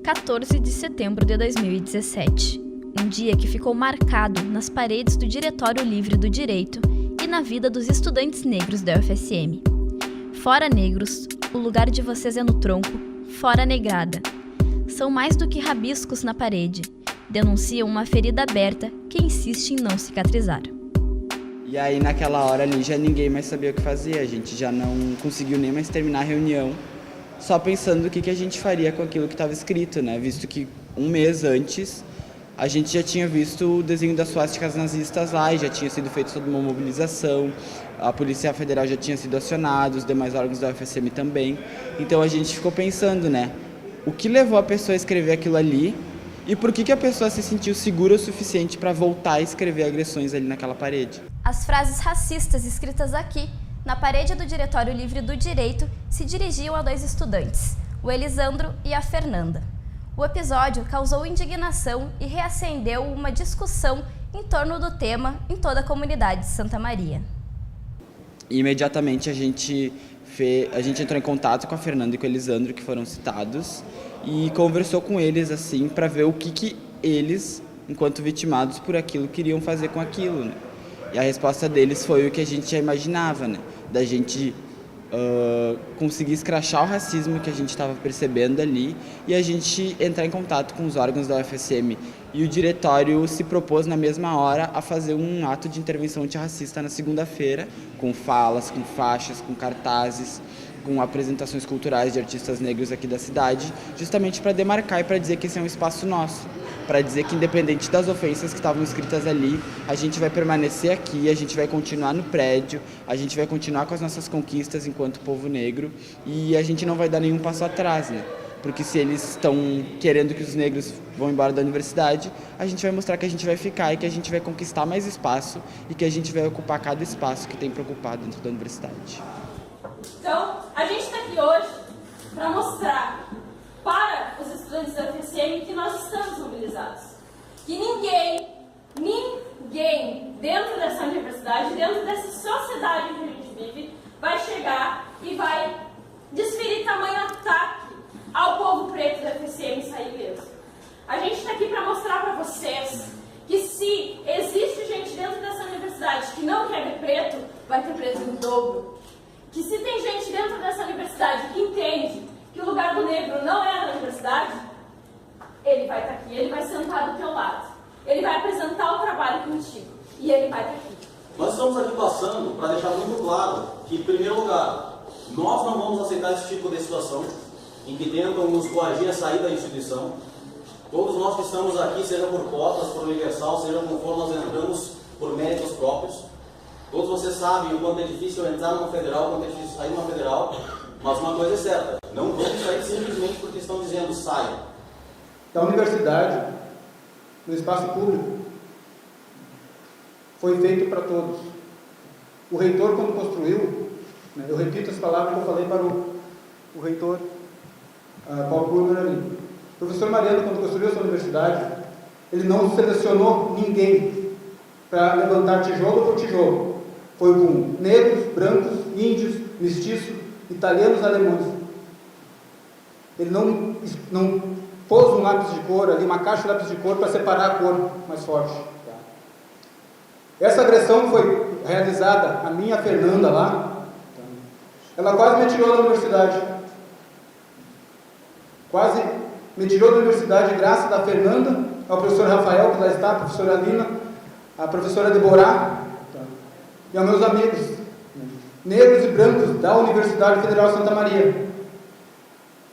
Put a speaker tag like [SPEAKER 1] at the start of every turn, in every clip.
[SPEAKER 1] 14 de setembro de 2017, um dia que ficou marcado nas paredes do Diretório Livre do Direito e na vida dos estudantes negros da UFSM. Fora negros, o lugar de vocês é no tronco, fora negrada. São mais do que rabiscos na parede, denunciam uma ferida aberta que insiste em não cicatrizar.
[SPEAKER 2] E aí naquela hora ali já ninguém mais sabia o que fazer, a gente já não conseguiu nem mais terminar a reunião, só pensando o que a gente faria com aquilo que estava escrito, né? Visto que um mês antes a gente já tinha visto o desenho das suásticas nazistas lá e já tinha sido feita toda uma mobilização, a Polícia Federal já tinha sido acionada, os demais órgãos da UFSM também. Então a gente ficou pensando, né? O que levou a pessoa a escrever aquilo ali e por que a pessoa se sentiu segura o suficiente para voltar a escrever agressões ali naquela parede?
[SPEAKER 1] As frases racistas escritas aqui, na parede do Diretório Livre do Direito, se dirigiam a dois estudantes, o Elisandro e a Fernanda. O episódio causou indignação e reacendeu uma discussão em torno do tema em toda a comunidade de Santa Maria.
[SPEAKER 2] Imediatamente a gente entrou em contato com a Fernanda e com o Elisandro, que foram citados, e conversou com eles assim para ver o que eles, enquanto vitimados por aquilo, queriam fazer com aquilo, né? E a resposta deles foi o que a gente já imaginava, né? Da gente conseguir escrachar o racismo que a gente estava percebendo ali e a gente entrar em contato com os órgãos da UFSM. E o diretório se propôs na mesma hora a fazer um ato de intervenção antirracista na segunda-feira, com falas, com faixas, com cartazes, com apresentações culturais de artistas negros aqui da cidade, justamente para demarcar e para dizer que esse é um espaço nosso, para dizer que independente das ofensas que estavam escritas ali, a gente vai permanecer aqui, a gente vai continuar no prédio, a gente vai continuar com as nossas conquistas enquanto povo negro e a gente não vai dar nenhum passo atrás, né? Porque se eles estão querendo que os negros vão embora da universidade, a gente vai mostrar que a gente vai ficar e que a gente vai conquistar mais espaço e que a gente vai ocupar cada espaço que tem para ocupar dentro da universidade.
[SPEAKER 3] Então, a gente está aqui hoje para mostrar para os estudantes da UFSM que nós estamos mobilizados. Que ninguém dentro dessa universidade, dentro dessa sociedade que a gente vive, vai chegar e vai desferir tamanho ataque ao povo preto da UFSM e sair ileso. A gente está aqui para mostrar para vocês que se existe gente dentro dessa universidade que não quer ver preto, vai ter preto em dobro. Que se tem gente dentro dessa universidade que entende que o lugar do negro não é na universidade, ele vai estar aqui, ele vai sentar do teu lado, ele vai apresentar o trabalho contigo e ele vai estar aqui.
[SPEAKER 4] Nós estamos aqui passando para deixar muito claro que, em primeiro lugar, nós não vamos aceitar esse tipo de situação em que tentam nos coagir a sair da instituição. Todos nós que estamos aqui, seja por cotas, por universal, seja conforme nós entramos por méritos próprios, todos vocês sabem o quanto é difícil entrar numa federal, o quanto é difícil sair numa federal, mas uma coisa é certa, não vamos sair simplesmente porque estão dizendo saia.
[SPEAKER 5] Da universidade, no espaço público, foi feito para todos. O reitor, quando construiu, né, eu repito as palavras que eu falei para o reitor Paulo Kurmer ali. O professor Mariano, quando construiu essa universidade, ele não selecionou ninguém para levantar tijolo por tijolo. Foi com negros, brancos, índios, mestiços, italianos, alemães. Ele não pôs um lápis de cor ali, uma caixa de lápis de cor para separar a cor mais forte. Essa agressão foi realizada, a minha Fernanda lá, ela quase me tirou da universidade. Quase me tirou da universidade graças à Fernanda, ao professor Rafael, que lá está, a professora Alina, a professora Deborah, e aos meus amigos, negros e brancos da Universidade Federal de Santa Maria,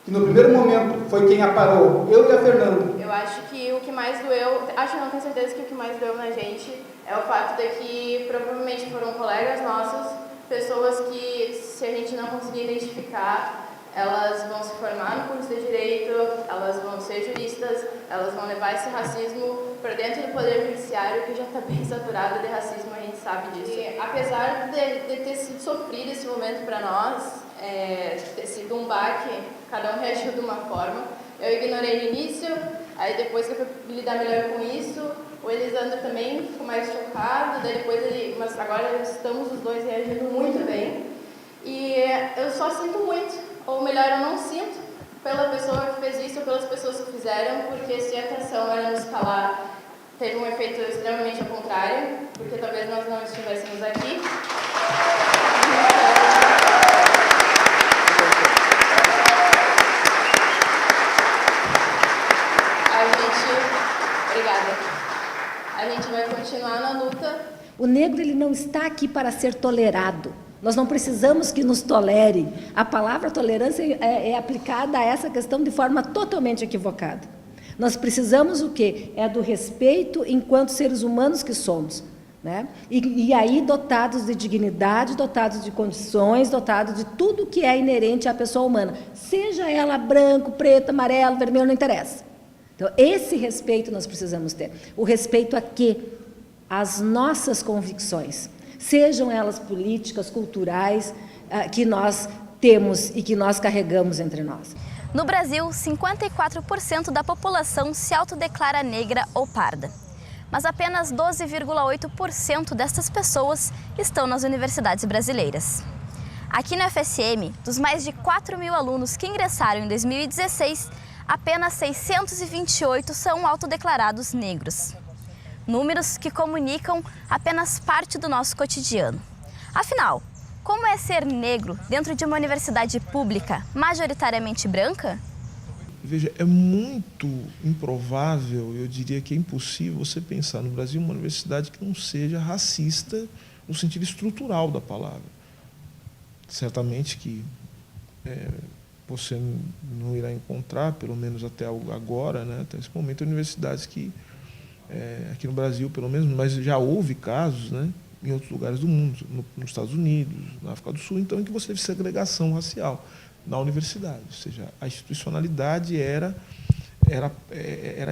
[SPEAKER 5] que no primeiro momento foi quem aparou, eu e a Fernanda.
[SPEAKER 6] Eu acho que o que mais doeu, não tenho certeza que o que mais doeu na gente é o fato de que provavelmente foram colegas nossos, pessoas que, se a gente não conseguir identificar, elas vão se formar no curso de Direito, elas vão ser juristas, elas vão levar esse racismo para dentro do Poder Judiciário, que já está bem saturado de racismo, a gente sabe disso. E, apesar de ter sido sofrido esse momento para nós, ter sido um baque, cada um reagiu de uma forma. Eu ignorei no início, aí depois que eu fui lidar melhor com isso, o Elisandro também ficou mais chocado, daí depois mas agora estamos os dois reagindo muito bem. E eu só sinto muito, ou melhor, eu não sinto, pela pessoa que fez isso ou pelas pessoas que fizeram, porque se a atenção era nos calar, teve um efeito extremamente ao contrário, porque talvez nós não estivéssemos aqui. A gente vai continuar na luta.
[SPEAKER 7] O negro ele não está aqui para ser tolerado. Nós não precisamos que nos tolerem. A palavra tolerância é aplicada a essa questão de forma totalmente equivocada. Nós precisamos o quê? É do respeito enquanto seres humanos que somos. Né? E aí dotados de dignidade, dotados de condições, dotados de tudo que é inerente à pessoa humana. Seja ela branco, preto, amarelo, vermelho, não interessa. Então, esse respeito nós precisamos ter. O respeito a quê? Às nossas convicções, sejam elas políticas, culturais, que nós temos e que nós carregamos entre nós.
[SPEAKER 1] No Brasil, 54% da população se autodeclara negra ou parda. Mas apenas 12,8% destas pessoas estão nas universidades brasileiras. Aqui no FSM, dos mais de 4.000 alunos que ingressaram em 2016, apenas 628 são autodeclarados negros. Números que comunicam apenas parte do nosso cotidiano. Afinal, como é ser negro dentro de uma universidade pública majoritariamente branca?
[SPEAKER 8] Veja, é muito improvável, eu diria que é impossível você pensar no Brasil uma universidade que não seja racista no sentido estrutural da palavra. Certamente que você não irá encontrar, pelo menos até agora, né, até esse momento, universidades que, aqui no Brasil, pelo menos, mas já houve casos, né, em outros lugares do mundo, nos Estados Unidos, na África do Sul, então, em que você teve segregação racial na universidade, ou seja, a institucionalidade era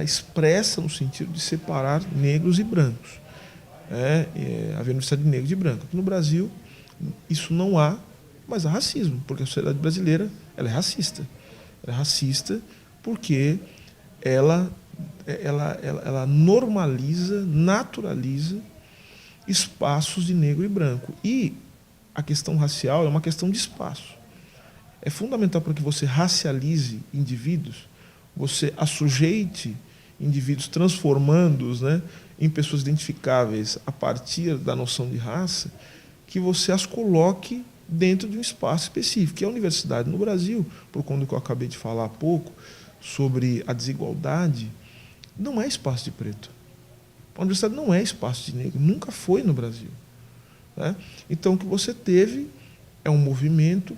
[SPEAKER 8] expressa no sentido de separar negros e brancos. Havia universidade de negro e de branco. Aqui no Brasil, isso não há, mas há racismo, porque a sociedade brasileira ela é racista. Ela é racista porque ela normaliza, naturaliza espaços de negro e branco. E a questão racial é uma questão de espaço. É fundamental para que você racialize indivíduos, você assujeite indivíduos transformando-os, né, em pessoas identificáveis a partir da noção de raça, que você as coloque dentro de um espaço específico. E a universidade no Brasil, por conta do que eu acabei de falar há pouco, sobre a desigualdade, não é espaço de preto. A universidade não é espaço de negro, nunca foi no Brasil. Né? Então, o que você teve é um movimento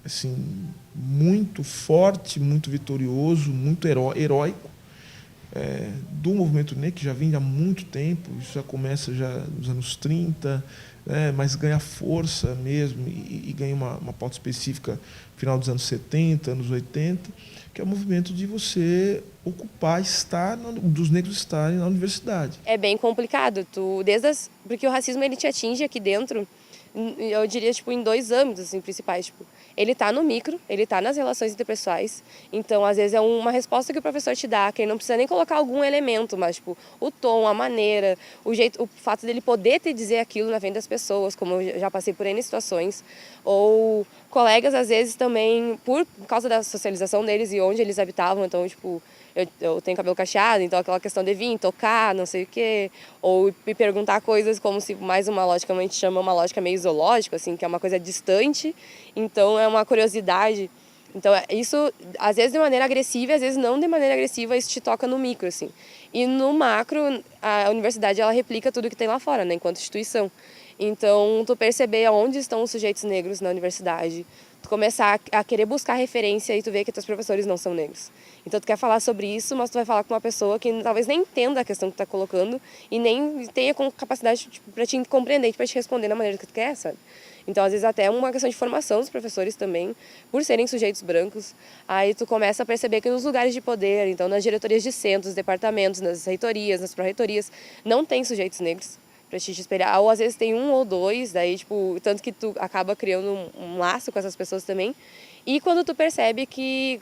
[SPEAKER 8] assim, muito forte, muito vitorioso, muito heróico, do movimento negro, que já vem há muito tempo, isso já começa já nos anos 30, mas ganha força mesmo e ganha uma pauta específica no final dos anos 70, anos 80, que é o movimento de você ocupar, dos negros estarem na universidade.
[SPEAKER 9] É bem complicado, porque o racismo ele te atinge aqui dentro, eu diria em 2 âmbitos assim, principais. Ele está no micro, ele está nas relações interpessoais, então às vezes é uma resposta que o professor te dá, que ele não precisa nem colocar algum elemento, mas o tom, a maneira, o fato dele poder te dizer aquilo na frente das pessoas, como eu já passei por N situações, ou colegas às vezes também, por causa da socialização deles e onde eles habitavam, então eu tenho cabelo cacheado, então aquela questão de vir, tocar, não sei o quê, ou me perguntar coisas como se mais uma lógica, a gente chama uma lógica meio zoológica, assim, que é uma coisa distante, então é uma curiosidade. Então isso, às vezes de maneira agressiva, às vezes não de maneira agressiva, isso te toca no micro, assim. E no macro, a universidade, ela replica tudo que tem lá fora, né, enquanto instituição. Então, tu perceber aonde estão os sujeitos negros na universidade, tu começar a querer buscar referência e tu vê que teus professores não são negros. Então tu quer falar sobre isso, mas tu vai falar com uma pessoa que talvez nem entenda a questão que tu tá colocando e nem tenha capacidade para te compreender, para te responder da maneira que tu quer, sabe? Então às vezes até é uma questão de formação dos professores também, por serem sujeitos brancos. Aí tu começa a perceber que nos lugares de poder, então nas diretorias de centros, departamentos, nas reitorias, nas pró-reitorias, não tem sujeitos negros para te espelhar, ou às vezes tem 1 ou 2, daí tanto que tu acaba criando um laço com essas pessoas também, E quando tu percebe que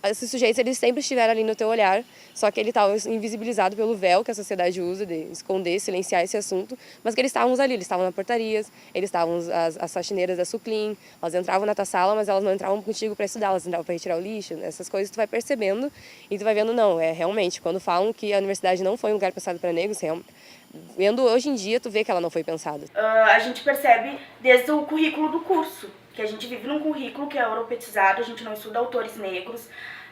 [SPEAKER 9] esses sujeitos eles sempre estiveram ali no teu olhar, só que ele estava invisibilizado pelo véu que a sociedade usa de esconder, silenciar esse assunto, mas que eles estavam ali, eles estavam na portarias, eles estavam as faxineiras da Suclim, elas entravam na tua sala, mas elas não entravam contigo para estudar, elas entravam para retirar o lixo, essas coisas tu vai percebendo e tu vai vendo, não, realmente, quando falam que a universidade não foi um lugar pensado para negros, vendo hoje em dia, tu vê que ela não foi pensada.
[SPEAKER 10] A gente percebe desde o currículo do curso, que a gente vive num currículo que é europetizado, a gente não estuda autores negros,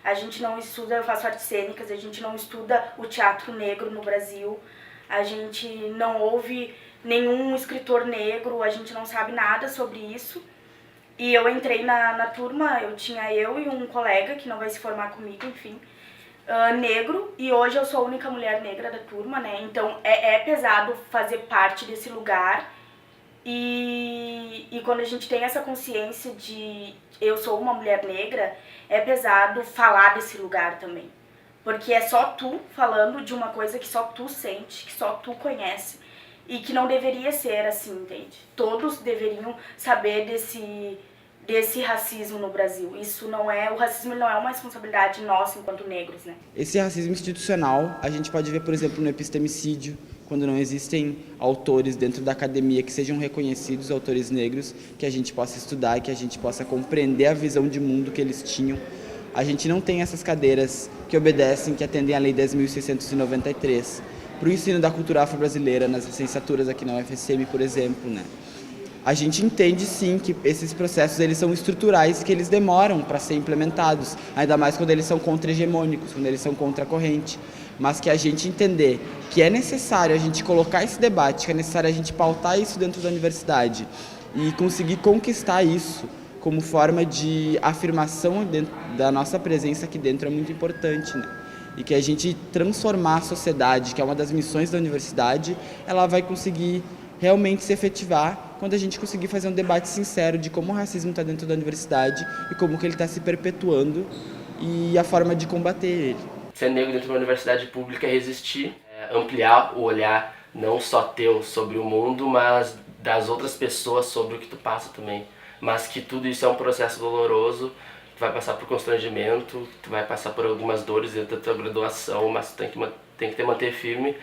[SPEAKER 10] a gente não estuda, eu faço artes cênicas, a gente não estuda o teatro negro no Brasil, a gente não ouve nenhum escritor negro, a gente não sabe nada sobre isso. E eu entrei na turma, tinha eu e um colega, que não vai se formar comigo, enfim, negro, e hoje eu sou a única mulher negra da turma, né? Então é pesado fazer parte desse lugar. E quando a gente tem essa consciência de eu sou uma mulher negra, é pesado falar desse lugar também. Porque é só tu falando de uma coisa que só tu sente, que só tu conhece. E que não deveria ser assim, entende? Todos deveriam saber desse racismo no Brasil. O racismo não é uma responsabilidade nossa enquanto negros, né?
[SPEAKER 2] Esse racismo institucional a gente pode ver, por exemplo, no epistemicídio, quando não existem autores dentro da academia que sejam reconhecidos, autores negros, que a gente possa estudar e que a gente possa compreender a visão de mundo que eles tinham. A gente não tem essas cadeiras que obedecem, que atendem à Lei 10.693, para o ensino da cultura afro-brasileira nas licenciaturas aqui na UFSM, por exemplo, né? A gente entende sim que esses processos eles são estruturais, que eles demoram para ser implementados, ainda mais quando eles são contra-hegemônicos, quando eles são contra a corrente, mas que a gente entender que é necessário a gente colocar esse debate, que é necessário a gente pautar isso dentro da universidade e conseguir conquistar isso como forma de afirmação da nossa presença aqui dentro é muito importante, né? E que a gente transformar a sociedade, que é uma das missões da universidade, ela vai conseguir realmente se efetivar quando a gente conseguir fazer um debate sincero de como o racismo está dentro da universidade e como que ele está se perpetuando e a forma de combater ele.
[SPEAKER 11] Ser negro dentro de uma universidade pública é resistir, ampliar o olhar não só teu sobre o mundo, mas das outras pessoas sobre o que tu passa também. Mas que tudo isso é um processo doloroso, tu vai passar por constrangimento, tu vai passar por algumas dores dentro da tua graduação, mas tu tem que te manter firme,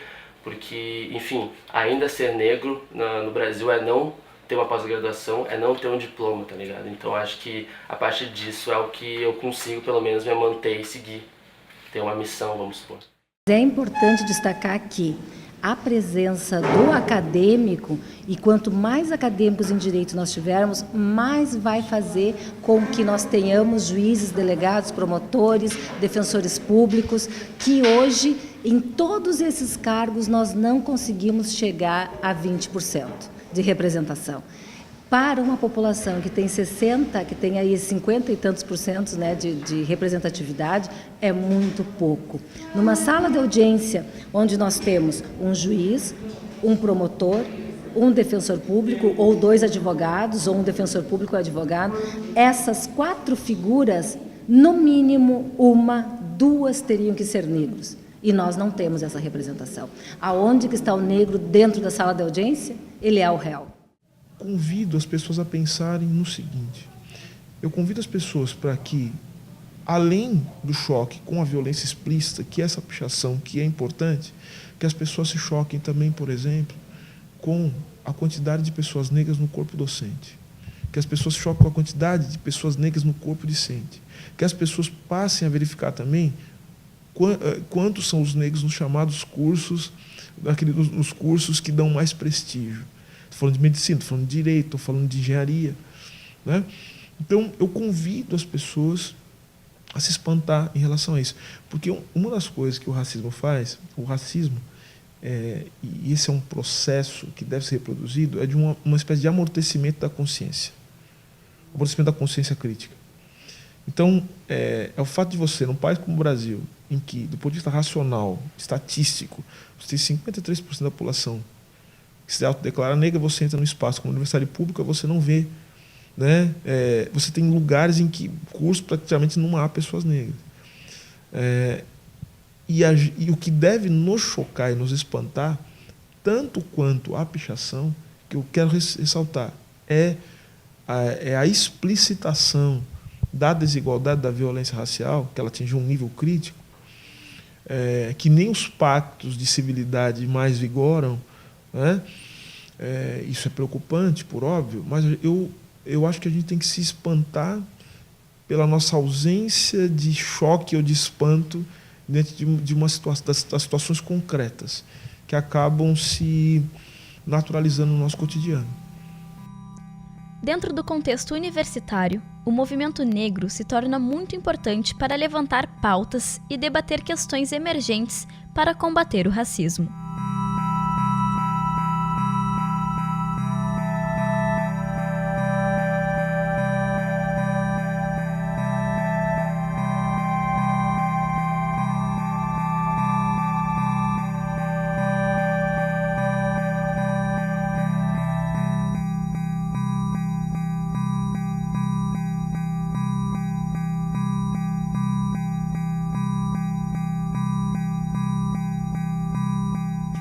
[SPEAKER 11] porque, enfim, ainda ser negro no Brasil é não ter uma pós-graduação, é não ter um diploma, tá ligado? Então acho que a partir disso é o que eu consigo pelo menos me manter e seguir, ter uma missão, vamos supor.
[SPEAKER 7] É importante destacar que a presença do acadêmico, e quanto mais acadêmicos em direito nós tivermos, mais vai fazer com que nós tenhamos juízes, delegados, promotores, defensores públicos, que hoje, em todos esses cargos, nós não conseguimos chegar a 20% de representação. Para uma população que tem 60, que tem aí 50 e tantos por cento, né, de representatividade, é muito pouco. Numa sala de audiência, onde nós temos um juiz, um promotor, um defensor público, ou 2 advogados, ou um defensor público e advogado, essas 4 figuras, no mínimo 2 teriam que ser negros. E nós não temos essa representação. Aonde que está o negro dentro da sala de audiência? Ele é o réu.
[SPEAKER 8] Convido as pessoas a pensarem no seguinte: eu convido as pessoas para que, além do choque com a violência explícita, que é essa pichação, que é importante, que as pessoas se choquem também, por exemplo, com a quantidade de pessoas negras no corpo docente, que as pessoas se choquem com a quantidade de pessoas negras no corpo discente, que as pessoas passem a verificar também quantos são os negros nos chamados cursos, nos cursos que dão mais prestígio. Estou falando de medicina, estou falando de direito, estou falando de engenharia, né? Então, eu convido as pessoas a se espantar em relação a isso. Porque uma das coisas que o racismo faz, e esse é um processo que deve ser reproduzido, é de uma espécie de amortecimento da consciência. Amortecimento da consciência crítica. Então, é o fato de você, num país como o Brasil, em que, do ponto de vista racional, estatístico, você tem 53% da população que se autodeclara negra, você entra no espaço como universidade pública, você não vê, né? Você tem lugares em que curso praticamente não há pessoas negras. E o que deve nos chocar e nos espantar, tanto quanto a pichação, que eu quero ressaltar, é a explicitação da desigualdade, da violência racial, que ela atingiu um nível crítico, que nem os pactos de civilidade mais vigoram, né? Isso é preocupante, por óbvio, mas eu acho que a gente tem que se espantar pela nossa ausência de choque ou de espanto dentro de uma das situações concretas que acabam se naturalizando no nosso cotidiano.
[SPEAKER 1] Dentro do contexto universitário, o movimento negro se torna muito importante para levantar pautas e debater questões emergentes para combater o racismo.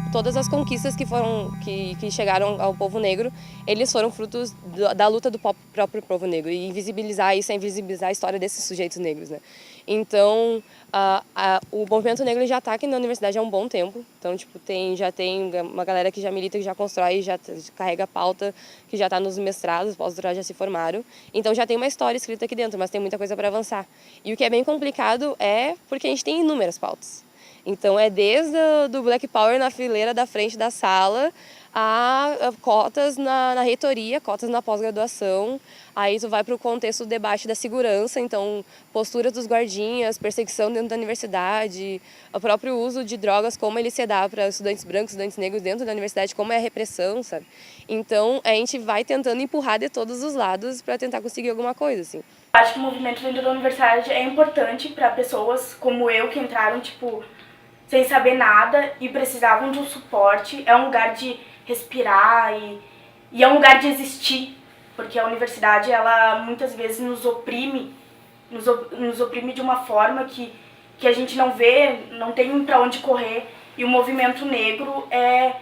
[SPEAKER 9] Todas as conquistas que chegaram ao povo negro, eles foram frutos da luta do próprio povo negro. E invisibilizar isso é invisibilizar a história desses sujeitos negros, né? Então, o movimento negro já está aqui na universidade há um bom tempo. Então, tipo, já tem uma galera que já milita, que já constrói, já carrega a pauta, que já está nos mestrados, pós-doutorado já se formaram. Então, já tem uma história escrita aqui dentro, mas tem muita coisa para avançar. E o que é bem complicado é porque a gente tem inúmeras pautas. Então, é desde do Black Power na fileira da frente da sala, a cotas na reitoria, cotas na pós-graduação. Aí tu vai para o contexto do debate da segurança, então postura dos guardinhas, perseguição dentro da universidade, o próprio uso de drogas, como ele se dá para estudantes brancos, estudantes negros dentro da universidade, como é a repressão, sabe? Então, a gente vai tentando empurrar de todos os lados para tentar conseguir alguma coisa, assim.
[SPEAKER 10] Acho que o movimento dentro da universidade é importante para pessoas como eu, que entraram, tipo, sem saber nada e precisavam de um suporte. É um lugar de respirar e é um lugar de existir, porque a universidade, ela muitas vezes nos oprime de uma forma que a gente não vê, não tem para onde correr. E o movimento negro é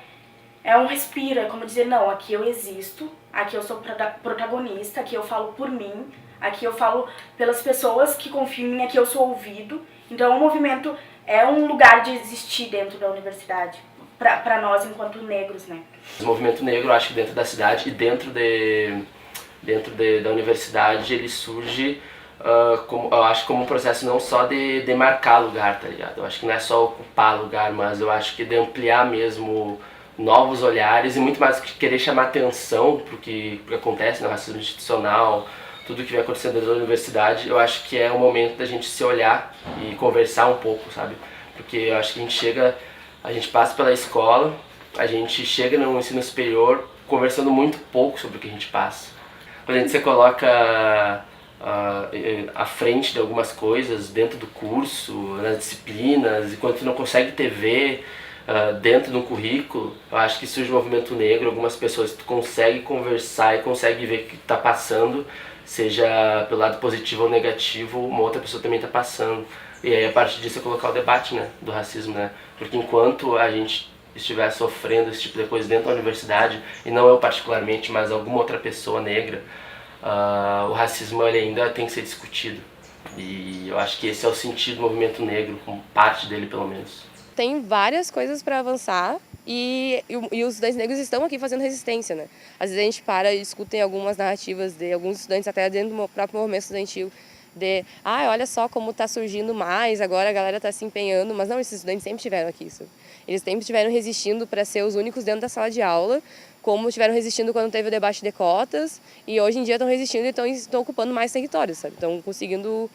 [SPEAKER 10] um respiro, é como dizer, não, aqui eu existo, aqui eu sou protagonista, aqui eu falo por mim, aqui eu falo pelas pessoas que confiam em mim, aqui eu sou ouvido. Então o movimento é um lugar de existir dentro da universidade, para nós enquanto negros, né?
[SPEAKER 11] O movimento negro, acho que dentro da cidade e dentro da universidade, ele surge, eu acho, como um processo não só de demarcar lugar, tá ligado? Eu acho que não é só ocupar lugar, mas eu acho que de ampliar mesmo novos olhares e muito mais que querer chamar atenção pro que acontece no racismo institucional, tudo que vem acontecendo dentro da universidade. Eu acho que é o momento da gente se olhar e conversar um pouco, sabe? Porque eu acho que a gente passa pela escola, a gente chega no ensino superior conversando muito pouco sobre o que a gente passa. Quando a gente se coloca à frente de algumas coisas dentro do curso, nas disciplinas, e quando tu não consegue ter ver dentro de um currículo, eu acho que surge o movimento negro, algumas pessoas que tu consegue conversar e consegue ver o que está passando, seja pelo lado positivo ou negativo, uma outra pessoa também está passando. E aí, a partir disso, é colocar o debate, né, do racismo, né? Porque enquanto a gente estiver sofrendo esse tipo de coisa dentro da universidade, e não eu particularmente, mas alguma outra pessoa negra, o racismo ele ainda tem que ser discutido. E eu acho que esse é o sentido do movimento negro, como parte dele, pelo menos.
[SPEAKER 9] Tem várias coisas para avançar e os estudantes negros estão aqui fazendo resistência, né? Às vezes a gente para e escuta algumas narrativas de alguns estudantes, até dentro do próprio movimento estudantil, olha só como está surgindo mais, agora a galera está se empenhando, mas não, esses estudantes sempre estiveram aqui, sabe? Eles sempre estiveram resistindo para ser os únicos dentro da sala de aula, como estiveram resistindo quando teve o debate de cotas, e hoje em dia estão resistindo e estão ocupando mais territórios, sabe? Estão conseguindo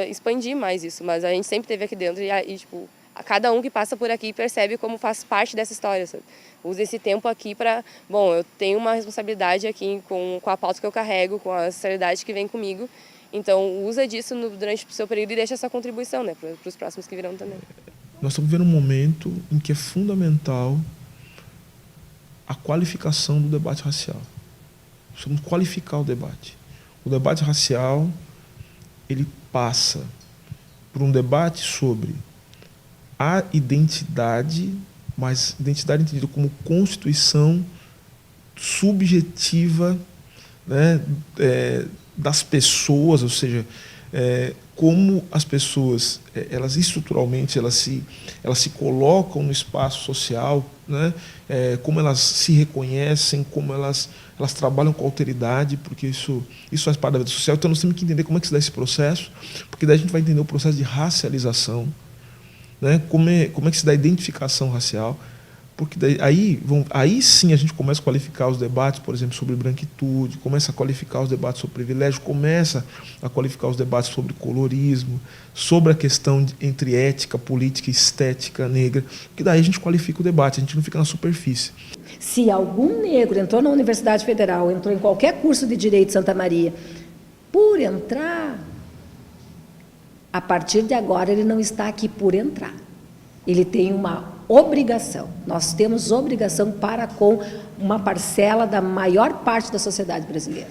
[SPEAKER 9] expandir mais isso, mas a gente sempre esteve aqui dentro e tipo, cada um que passa por aqui percebe como faz parte dessa história, sabe? Usa esse tempo aqui para, eu tenho uma responsabilidade aqui com a pauta que eu carrego, com a seriedade que vem comigo. Então, usa disso durante o seu período e deixa essa contribuição, né, para os próximos que virão também.
[SPEAKER 8] Nós estamos vivendo um momento em que é fundamental a qualificação do debate racial. Precisamos qualificar o debate. O debate racial, ele passa por um debate sobre a identidade, mas identidade entendida como constituição subjetiva, né, das pessoas, ou seja, como as pessoas, elas estruturalmente, elas se colocam no espaço social, né? Como elas se reconhecem, como elas trabalham com alteridade, porque isso faz parte da vida social. Então nós temos que entender como é que se dá esse processo, porque daí a gente vai entender o processo de racialização, né? Como é que se dá a identificação racial, porque daí, aí sim a gente começa a qualificar os debates, por exemplo, sobre branquitude, começa a qualificar os debates sobre privilégio, começa a qualificar os debates sobre colorismo, sobre a questão entre ética, política e estética negra, que daí a gente qualifica o debate, a gente não fica na superfície.
[SPEAKER 7] Se algum negro entrou na Universidade Federal, entrou em qualquer curso de Direito de Santa Maria, por entrar, a partir de agora ele não está aqui por entrar. Ele tem uma obrigação. Nós temos obrigação para com uma parcela da maior parte da sociedade brasileira.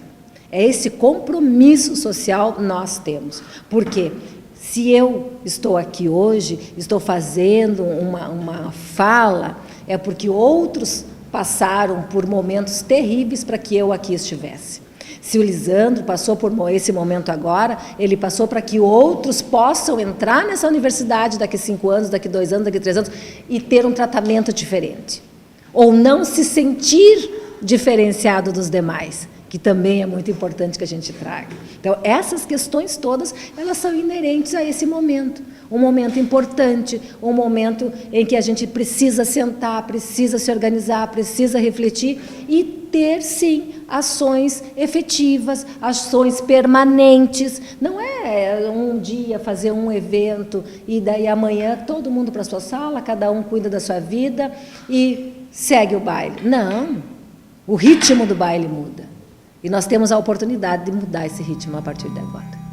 [SPEAKER 7] É esse compromisso social nós temos. Porque se eu estou aqui hoje, estou fazendo uma fala, é porque outros passaram por momentos terríveis para que eu aqui estivesse. Se o Lisandro passou por esse momento agora, ele passou para que outros possam entrar nessa universidade daqui a 5 anos, daqui a 2 anos, daqui a 3 anos, e ter um tratamento diferente. Ou não se sentir diferenciado dos demais, que também é muito importante que a gente traga. Então, essas questões todas, elas são inerentes a esse momento. Um momento importante, um momento em que a gente precisa sentar, precisa se organizar, precisa refletir e ter, sim, ações efetivas, ações permanentes. Não é um dia fazer um evento e daí amanhã todo mundo para a sua sala, cada um cuida da sua vida e segue o baile. Não, o ritmo do baile muda. E nós temos a oportunidade de mudar esse ritmo a partir de agora.